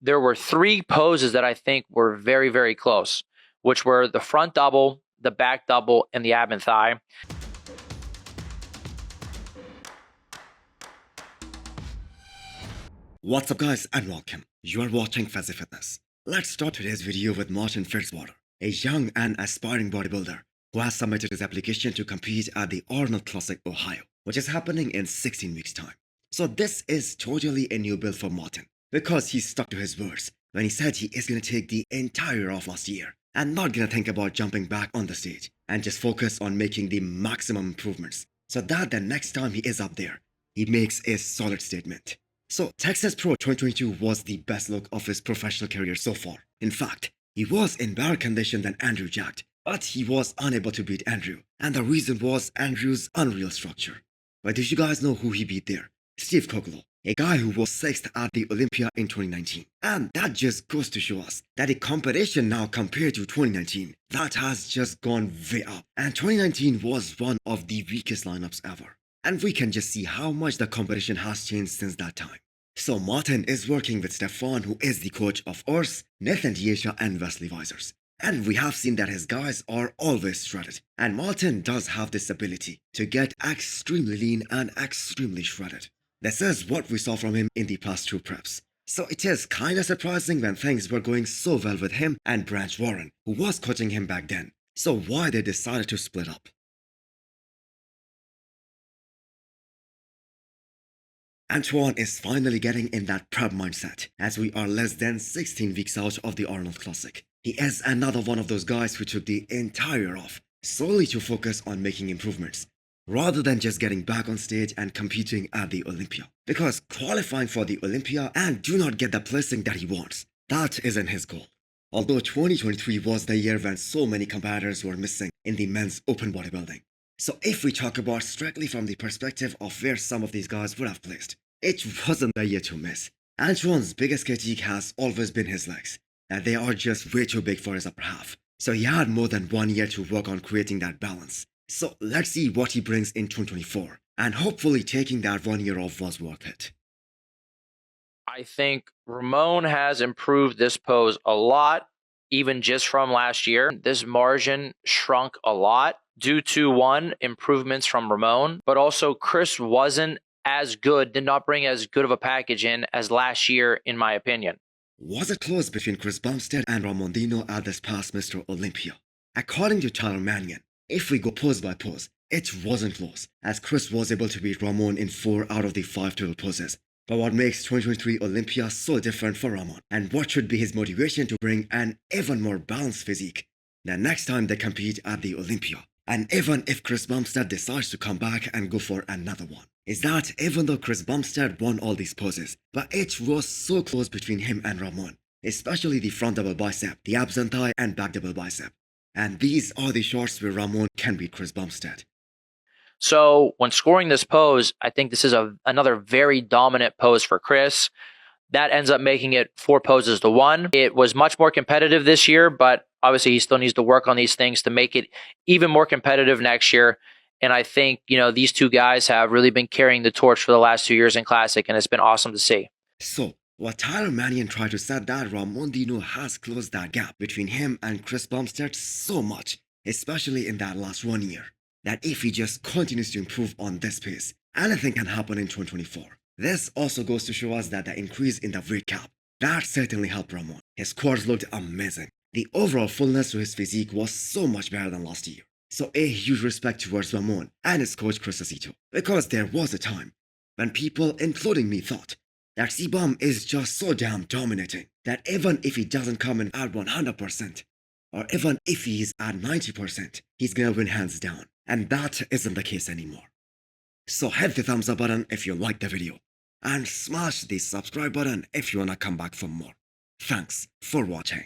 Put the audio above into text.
there were three poses that I think were very, very close, which were the front double, the back double, and the ab and thigh. What's up guys and welcome. You are watching Fazi Fitness. Let's start today's video with Martin Fitzwater, a young and aspiring bodybuilder who has submitted his application to compete at the Arnold Classic, Ohio, which is happening in 16 weeks time. So this is totally a new build for Martin because he stuck to his words when he said he is going to take the entire year off last year and not going to think about jumping back on the stage and just focus on making the maximum improvements so that the next time he is up there, he makes a solid statement. So, Texas Pro 2022 was the best look of his professional career so far. In fact, he was in better condition than Andrew jacked, but he was unable to beat Andrew, and the reason was Andrew's unreal structure. But did you guys know who he beat there? Steve Kokolo, a guy who was 6th at the Olympia in 2019. And that just goes to show us that the competition now compared to 2019, that has just gone way up. And 2019 was one of the weakest lineups ever. And we can just see how much the competition has changed since that time. So Martin is working with Stefan, who is the coach of Urs, Nathan Diesha and Wesley Weisers. And we have seen that his guys are always shredded. And Martin does have this ability to get extremely lean and extremely shredded. This is what we saw from him in the past 2 preps. So it is kinda surprising when things were going so well with him and Branch Warren, who was coaching him back then. So why they decided to split up? Antoine is finally getting in that prep mindset as we are less than 16 weeks out of the Arnold Classic. He is another one of those guys who took the entire year off solely to focus on making improvements rather than just getting back on stage and competing at the Olympia. Because qualifying for the Olympia and do not get the placing that he wants, that isn't his goal. Although 2023 was the year when so many competitors were missing in the men's open bodybuilding. So if we talk about strictly from the perspective of where some of these guys would have placed, it wasn't the year to miss. Antoine's biggest critique has always been his legs, that they are just way too big for his upper half. So he had more than 1 year to work on creating that balance. So let's see what he brings in 2024, and hopefully taking that 1 year off was worth it. I think Ramon has improved this pose a lot, even just from last year. This margin shrunk a lot due to, one, improvements from Ramon, but also Chris wasn't as good, did not bring as good of a package in as last year, in my opinion. Was it close between Chris Bumstead and Ramon Dino at this past Mr. Olympia? According to Tyler Mannion, if we go pose by pose, it wasn't close, as Chris was able to beat Ramon in 4 out of the 5 total poses. But what makes 2023 Olympia so different for Ramon, and what should be his motivation to bring an even more balanced physique the next time they compete at the Olympia? And even if Chris Bumstead decides to come back and go for another one, is that even though Chris Bumstead won all these poses, but it was so close between him and Ramon, especially the front double bicep, the abs and thigh, and back double bicep. And these are the shots where Ramon can beat Chris Bumstead. So when scoring this pose, I think this is another very dominant pose for Chris. That ends up making it 4 poses to 1. It was much more competitive this year, but obviously he still needs to work on these things to make it even more competitive next year. And I think, these two guys have really been carrying the torch for the last 2 years in Classic, and it's been awesome to see. So, what Tyler Mannion tried to say that Ramon Dino has closed that gap between him and Chris Bumstead so much, especially in that last 1 year, that if he just continues to improve on this pace, anything can happen in 2024. This also goes to show us that the increase in the weight cap, that certainly helped Ramon. His quads looked amazing. The overall fullness to his physique was so much better than last year. So a huge respect towards Ramon and his coach Chris Acito, because there was a time when people, including me, thought that Cbum is just so damn dominating that even if he doesn't come in at 100%, or even if he's at 90%, he's gonna win hands down. And that isn't the case anymore. So hit the thumbs up button if you liked the video, and smash the subscribe button if you wanna come back for more. Thanks for watching.